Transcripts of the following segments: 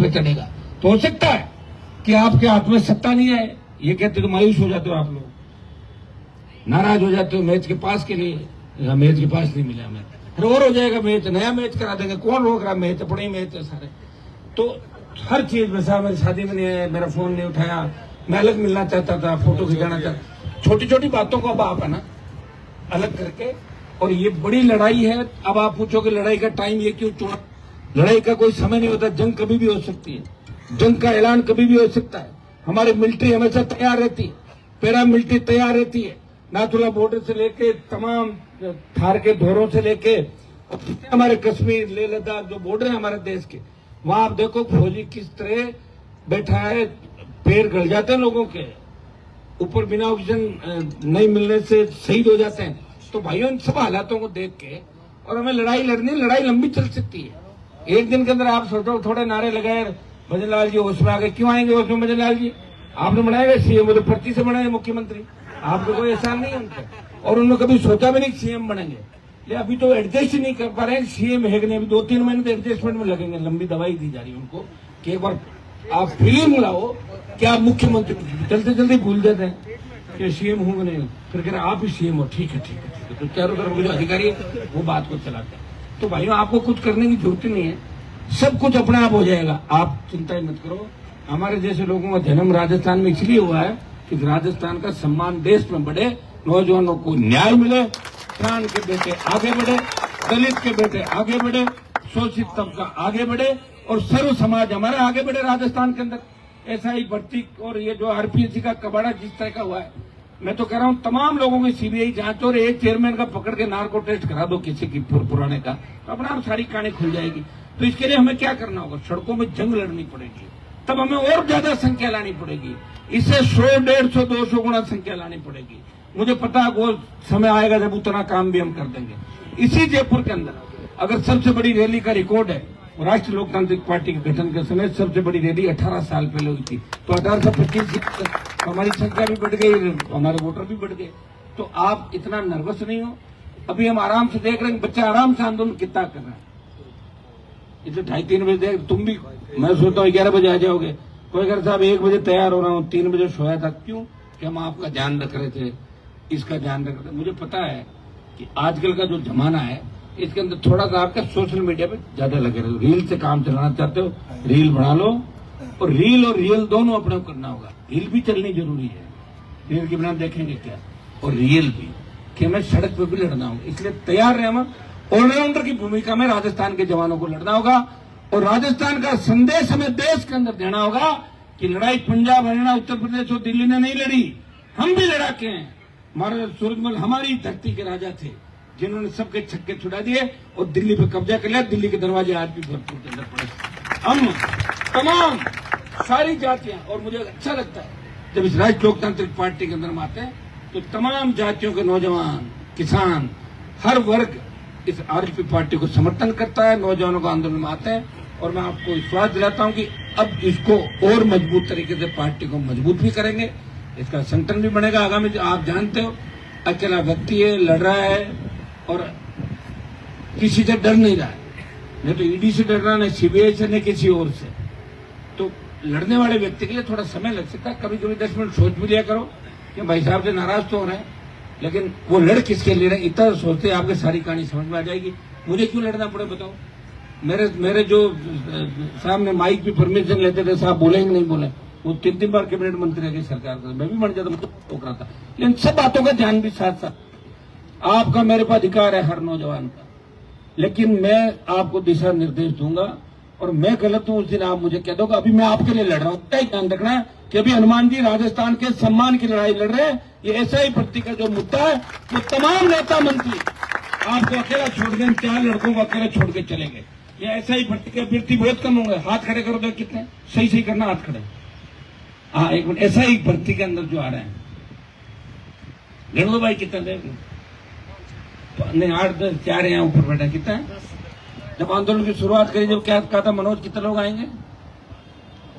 पे चढ़ेगा। तो हो सकता है कि आपके हाथ में सत्ता नहीं आए, ये कहते तो मायूस हो जाते हो आप लोग, नाराज हो जाते हो मैच के पास के लिए, या मैच के पास नहीं मिला हमें, फिर और हो जाएगा मैच, नया मैच करा देंगे, कौन रोक रहा मैच, अपने ही मैच है सारे। तो हर चीज में साहब मेरी शादी में नहीं आया, मेरा फोन नहीं उठाया, मैं अलग मिलना चाहता था, फोटो खिंचाना चाहता, छोटी छोटी बातों को अब आप है ना अलग करके, और ये बड़ी लड़ाई है। अब आप पूछोगे लड़ाई का टाइम ये क्यों चुना? लड़ाई का कोई समय नहीं होता, जंग कभी भी हो सकती है, जंग का ऐलान कभी भी हो सकता है। हमारी मिलिट्री हमेशा तैयार रहती है, पैरा मिलिट्री तैयार रहती है, नाथुला बॉर्डर से लेके तमाम थार के धोरों से लेके हमारे कश्मीर लेह लद्दाख जो बॉर्डर है हमारे देश के, वहां आप देखो फौजी किस तरह बैठा है, पैर गल जाते हैं लोगों के ऊपर, बिना ऑक्सीजन नहीं मिलने से शहीद हो जाते हैं। तो भाइयों इन सब हालातों को देख के, और हमें लड़ाई लड़नी, लड़ाई लंबी चल सकती है। एक दिन के अंदर आप सोचो थोड़े नारे लगाए भजन लाल जी होश में आ गए, क्यों आएंगे होश में भजन लाल जी? आपने बनाएगा सीएम, तो पर्ची से बनाए मुख्यमंत्री, आपको कोई एहसान नहीं है उनका, और उन्होंने कभी सोचा भी नहीं सीएम बनेंगे। ये अभी तो एडजस्ट ही नहीं कर पा रहे हैं, सीएम है कि नहीं, अभी 2-3 महीने तो एडजस्टमेंट में लगेंगे। लंबी दवाई दी जा रही है उनको कि एक बार आप फीलिंग लाओ कि आप मुख्यमंत्री, जल्दी जल्दी भूल जाते हैं कि सीएम हूं कि नहीं, फिर कह रहे आप ही सीएम हो, ठीक है ठीक है ठीक है, तो चारों तरफ जो अधिकारी है वो बात को चलाते हैं। तो भाइयों आपको कुछ करने की जरूरत नहीं है, सब कुछ अपने आप हो जाएगा, आप चिंता ही मत करो। हमारे जैसे लोगों का जन्म राजस्थान में इसलिए हुआ है कि राजस्थान का सम्मान देश में बढ़े, नौजवानों को न्याय मिले, किसान के बेटे आगे बढ़े, दलित के बेटे आगे बढ़े, शोषित तबका आगे बढ़े, और सर्व समाज हमारा आगे बढ़े राजस्थान के अंदर। ऐसा ही भर्ती और ये जो आरपीएससी का कबाड़ा जिस तरह का हुआ है, मैं तो कह रहा हूं तमाम लोगों की सीबीआई जांच, और एक चेयरमैन का पकड़ के नार्को टेस्ट करा दो किसी की पुराने का, तो अपना आप सारी कहानी खुल जाएगी। तो इसके लिए हमें क्या करना होगा? सड़कों में जंग लड़नी पड़ेगी, तब हमें और ज्यादा संख्या लानी पड़ेगी, इससे 100, 150, 200 गुना संख्या लानी पड़ेगी। मुझे पता है वो समय आएगा जब उतना काम भी हम कर देंगे। इसी जयपुर के अंदर अगर सबसे बड़ी रैली का रिकॉर्ड है, राष्ट्रीय लोकतांत्रिक पार्टी के गठन के समय सबसे बड़ी रैली 18 साल पहले हुई थी, तो 1825 हमारी संख्या भी बढ़ गई, हमारे वोटर भी बढ़ गए। तो आप इतना नर्वस नहीं हो, अभी हम आराम से देख रहे हैं, बच्चा आराम से आंदोलन कितना कर रहा है। इसे 2:30-3 बजे देख, तुम भी, मैं सोचता हूँ 11 बजे आ जाओगे, कोई अगर साहब 1 बजे तैयार हो रहा हूँ, 3 बजे सोया था, क्यों? कि हम आपका ध्यान रख रहे थे, इसका ध्यान रख रहे थे। मुझे पता है कि आजकल का जो जमाना है इसके अंदर थोड़ा सा आपका सोशल मीडिया पे ज्यादा लगे रहो, रील से काम चलाना चाहते हो, रील बना लो, और रील और रियल दोनों अपने को करना होगा। रील भी चलनी जरूरी है, रील के बिना देखेंगे क्या, और रियल भी कि हमें सड़क पे भी लड़ना होगा। इसलिए तैयार रहे, हम ऑलराउंडर की भूमिका में राजस्थान के जवानों को लड़ना होगा, और राजस्थान का संदेश हमें देश के अंदर देना होगा कि लड़ाई पंजाब, हरियाणा, उत्तर प्रदेश और दिल्ली ने नहीं लड़ी, हम भी लड़ाके हैं। हमारे सूरजमल हमारी धरती के राजा थे जिन्होंने सबके छक्के छुड़ा दिए और दिल्ली पे कब्जा कर लिया। दिल्ली के दरवाजे आज भी भरपूर के अंदर पड़े। हम तमाम सारी जातियां, और मुझे अच्छा लगता है जब इस राष्ट्रीय लोकतांत्रिक पार्टी के अंदर हम आते हैं तो तमाम जातियों के नौजवान, किसान, हर वर्ग इस आरएलपी पार्टी को समर्थन करता है, नौजवानों को आंदोलन में आते हैं। और मैं आपको विश्वास दिलाता हूं कि अब इसको और मजबूत तरीके से पार्टी को मजबूत भी करेंगे, इसका संगठन भी बनेगा आगामी। आप जानते हो अकेला व्यक्ति है, लड़ रहा है और किसी से डर नहीं रहा है, नहीं तो ईडी से डर रहा, न सीबीआई से, न किसी और से। तो लड़ने वाले व्यक्ति के लिए थोड़ा समय लग सकता है, कभी कभी 10 मिनट सोच भी लिया करो कि भाई साहब से नाराज तो हो रहे हैं, लेकिन वो लड़ किसके लिए रहे, इतना सोचते आपके सारी कहानी समझ में आ जाएगी। मुझे क्यों लड़ना पड़े बताओ? मेरे जो सामने माइक भी परमिशन लेते थे, साहब बोलेंगे नहीं बोले, वो 3 बार कैबिनेट मंत्री रह गए सरकार का, मैं भी बन जाता, मुझे रोक रहा था। लेकिन सब बातों का ध्यान भी साथ साथ आपका मेरे पर अधिकार है, हर नौजवान का, लेकिन मैं आपको दिशा निर्देश दूंगा, और मैं गलत हूं उस दिन आप मुझे कह दोगे। अभी मैं आपके लिए लड़ रहा हूं, ध्यान रखना है कि अभी हनुमान जी राजस्थान के सम्मान की लड़ाई लड़ रहे हैं। ये ऐसा ही भर्ती का जो मुद्दा है, वो तमाम नेता मंत्री आपको अकेला छोड़ दें, 4 लड़कों को अकेला छोड़ के चले गए। ये ऐसा ही भर्ती के अभ्यर्थी बहुत कम होंगे, हाथ खड़े करो तो कितने, सही सही करना हाथ खड़े। हाँ एक मिनट, ऐसा ही भर्ती के अंदर जो आ रहे हैं, गण लो भाई कितने देंगे, नहीं 8, 10, 4 यहाँ ऊपर बैठा, कितना है? जब आंदोलन की शुरुआत करी, जब क्या कहा था मनोज, कितने लोग आएंगे?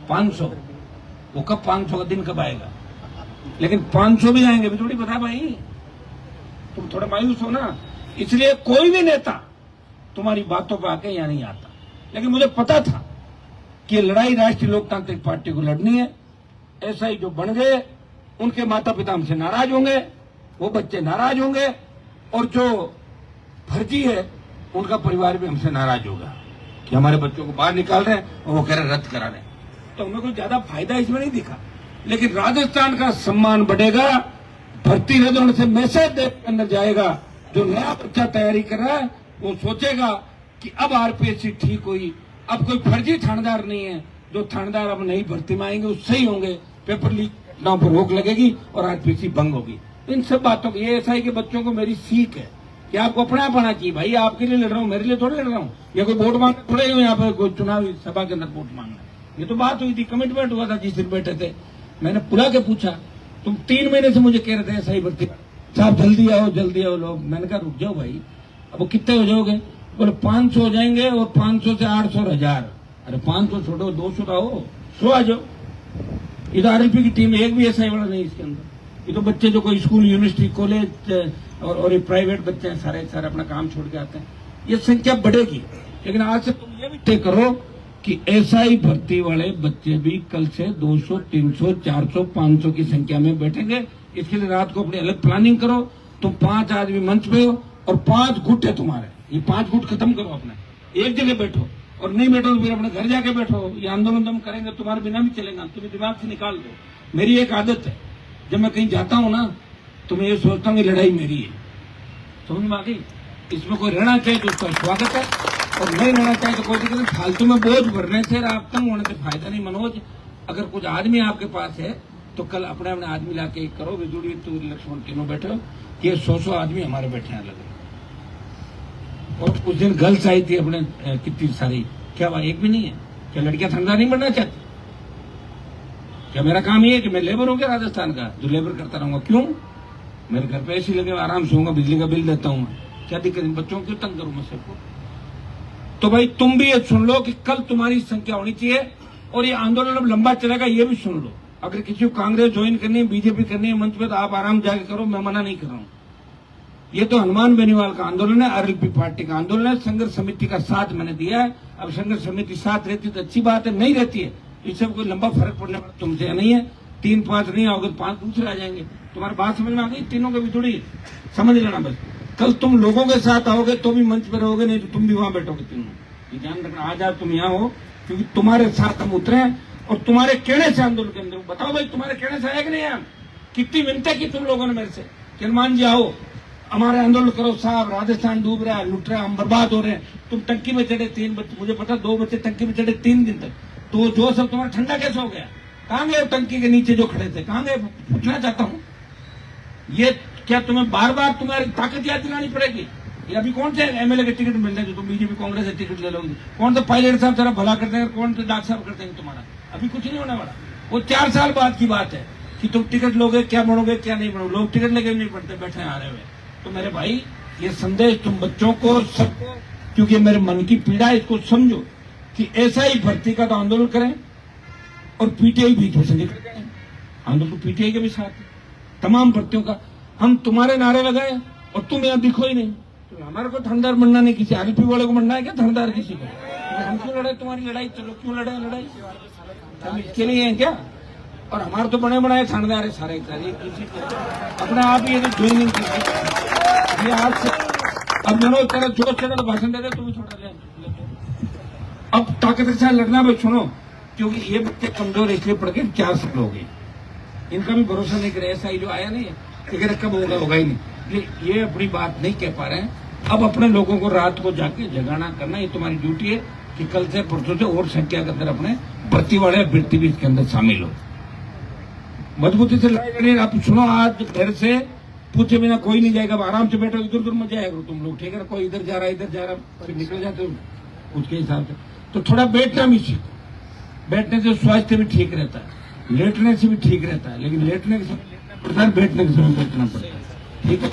500। वो कब 500 का दिन कब आएगा? लेकिन 500 भी आएंगे भी थोड़ी पता भाई, तुम थोड़ा मायूस हो ना। इसलिए कोई भी नेता तुम्हारी बातों पर आके यहाँ नहीं आता, लेकिन मुझे पता था कि लड़ाई राष्ट्रीय लोकतांत्रिक पार्टी को लड़नी है। एसआई जो बन गए उनके माता पिता हमसे नाराज होंगे, वो बच्चे नाराज होंगे, और जो फर्जी है उनका परिवार भी हमसे नाराज होगा कि हमारे बच्चों को बाहर निकाल रहे हैं और वो कह रहे रद्द करा रहे हैं। तो हमें कोई ज्यादा फायदा इसमें नहीं दिखा, लेकिन राजस्थान का सम्मान बढ़ेगा। भर्ती रद्द होने से मैसेज देश के अंदर जाएगा। जो नया बच्चा तैयारी कर रहा है वो सोचेगा कि अब आरपीएससी ठीक हुई, अब कोई फर्जी थानेदार नहीं है, जो थानेदार अब नई भर्ती में आएंगे वो सही होंगे, पेपर लीक घटनाओं पर रोक लगेगी और आरपीएससी भंग होगी। इन सब बातों की ये एसआई के बच्चों को मेरी सीख है कि आपको अपना पाना चाहिए। भाई आपके लिए लड़ रहा हूँ, मेरे लिए थोड़ी लड़ रहा हूँ। ये कोई वोट मांगने थोड़े यहाँ पर कोई चुनावी सभा के अंदर वोट मांगना। ये तो बात हुई थी, कमिटमेंट हुआ था जिस दिन बैठे थे। मैंने बुला के पूछा, तुम 3 महीने से मुझे कह रहे थे एसआई भर्ती साहब जल्दी आओ लोग। मैंने कहा रुक जाओ भाई, अब वो कितने हो जाओगे? बोले 500 हो जाएंगे और 500 से 800 और 1000। अरे 500 छोड़ो, 200 रहो, 100 आ जाओ। ये तो आरएलपी की टीम एक भी एसआई वाला नहीं इसके अंदर। ये तो बच्चे जो कोई स्कूल, यूनिवर्सिटी, कॉलेज और ये प्राइवेट बच्चे हैं, सारे अपना काम छोड़ के आते हैं। ये संख्या बढ़ेगी, लेकिन आज से तुम ये भी तय करो कि एसआई भर्ती वाले बच्चे भी कल से 200, 300, 400, 500 की संख्या में बैठेंगे। इसके लिए रात को अपनी अलग प्लानिंग करो। तुम 5 आदमी मंच पे हो और 5 गुट है तुम्हारे, ये 5 गुट खत्म करो अपने, एक जगह बैठो, और नहीं बैठो तो फिर अपने घर जाके बैठो। ये आंदोलन हम करेंगे, तुम्हारे बिना भी चलेगा, तुम्हें दिमाग से निकाल दो। मेरी एक आदत है, जब मैं कहीं जाता हूँ ना तो मैं ये सोचता हूँ कि लड़ाई मेरी है। समझ में आ गई? इसमें कोई रहना चाहिए तो उसका स्वागत है, और नहीं रहना चाहिए तो कोई दिक्कत नहीं। फालतू में बोझ भरने से, आप तंग होने से फायदा नहीं। मनोज, अगर कुछ आदमी आपके पास है तो कल अपने आदमी लाके करो। विदुड़ी, तू, लक्ष्मण तीनों बैठो, ये 100 आदमी हमारे बैठे हैं अलग। और उस दिन गर्ल्स आई थी अपने कितनी सारी, क्या वहां एक भी नहीं है? क्या लड़कियां ठंडा नहीं बनना चाहती? क्या मेरा काम ये है कि मैं लेबर हो गया राजस्थान का, जो लेबर करता रहूंगा? क्यों? मेरे घर पे ऐसी लगे, आराम से होऊंगा, बिजली का बिल देता हूँ, क्या दिक्कत? बच्चों को क्यों तंग करूं मैं सबको? तो भाई तुम भी ये सुन लो कि कल तुम्हारी संख्या होनी चाहिए, और ये आंदोलन अब लंबा चलेगा, ये भी सुन लो। अगर किसी को कांग्रेस ज्वाइन करनी है, बीजेपी करनी है मंच पे, तो आप आराम जाके करो, मैं मना नहीं कर रहा हूँ। ये तो हनुमान बेनीवाल का आंदोलन है, आरएलपी पार्टी का आंदोलन है। संघर्ष समिति का साथ मैंने दिया है। अब संघर्ष समिति साथ रहती तो अच्छी बात है, नहीं रहती है इससे कोई लंबा फर्क पड़ने वाला तुमसे नहीं है। 3-5 नहीं आओगे तो 5 दूसरे आ जाएंगे। तुम्हारी बात समझ में आ गई? तीनों को भी थोड़ी समझ लेना। बस कल तुम लोगों के साथ आओगे तो भी मंच पर रहोगे, नहीं तो तुम भी वहां बैठोगे तीनों। ये ध्यान रखना, आज आप तुम यहाँ हो क्योंकि तुम्हारे साथ हम उतरे हैं और तुम्हारे कहने से आंदोलन के अंदर। बताओ भाई, तुम्हारे कहने से आया कि नहीं आया? कितनी मिन्नतें की तुम लोगों ने मेरे से कि हनुमान जी आओ, हमारे आंदोलन करो साहब, राजस्थान डूब रहा है, लुट रहा है, हम बर्बाद हो रहे हैं। तुम टंकी में चढ़े 3 बच्चे, मुझे पता 2 बच्चे टंकी में चढ़े 3 दिन तक, तो जो सब तुम्हारा ठंडा कैसे हो गया? कहाँ गए टंकी के नीचे जो खड़े थे, कहाँ गए? पूछना चाहता हूँ। ये क्या तुम्हें बार बार तुम्हारी ताकत याद दिलानी पड़ेगी? ये अभी कौन से एमएलए के टिकट मिल रहे हैं जो तुम बीजेपी कांग्रेस से टिकट ले लोगे? कौन सा पायलट साहब जरा भला करते हैं, कौन से डॉक्टर साहब करते हैं तुम्हारा? अभी कुछ नहीं होने वाला। वो 4 साल बाद की बात है कि तुम टिकट लोगे, क्या बनोगे क्या नहीं बनोगे। लोग टिकट लेके नहीं पड़ते, बैठे आ रहे हुए। तो मेरे भाई, ये संदेश तुम बच्चों को, सबको, क्योंकि मेरे मन की पीड़ा है, इसको समझो कि ऐसा ही भर्ती का तो आंदोलन करें और पीटीआई बीच में से निकल जाए। आंदोलन तो पीटीआई के भी साथ है, तमाम भर्तियों का। हम तुम्हारे नारे लगाए और तुम यहाँ दिखो ही नहीं। तो हमारे को ठंडार बनना नहीं, किसी आरएलपी वाले को बनना है क्या ठंडार किसी को? हम क्यों लड़े तुम्हारी लड़ाई? चलो क्यों लड़े लड़ाई? हम इसके लिए हैं क्या? और हमारे तो बने बनाए थानेदार है सारे किसी अपने आप ही ज्वाइनिंग की। आज से अब दोनों तरह जोश चढ़ा तो भाषण दे दे, तुम थोड़ा ले। अब ताकत के साथ लड़ना भाई सुनो, क्योंकि ये बच्चे कमजोर इसलिए पड़ गए, 4 साल हो गए, इनका भी भरोसा नहीं करे। ऐसा ही जो आया नहीं है, कब होगा ही नहीं। ये अपनी बात नहीं कह पा रहे हैं। अब अपने लोगों को रात को जाके जगाना करना, ये तुम्हारी ड्यूटी है कि कल से परसों से और संख्या के अंदर अपने भर्ती वाले अभ्यर्थी भी इसके अंदर शामिल हो। मजबूती से लड़ाई लड़े। आप सुनो, आज घर से पूछे बिना कोई नहीं जाएगा, आराम से बैठो, इधर उधर मत जाएगा तुम लोग, ठीक है? कोई इधर जा रहा है, इधर जा रहा, फिर निकल जाते हो उसके हिसाब से। तो थोड़ा बैठना भी सीखो। बैठने से स्वास्थ्य भी ठीक रहता है, लेटने से भी ठीक रहता है, लेकिन लेटने के समय लेटना पड़ता है, बैठने के समय बैठना पड़ता है, ठीक है?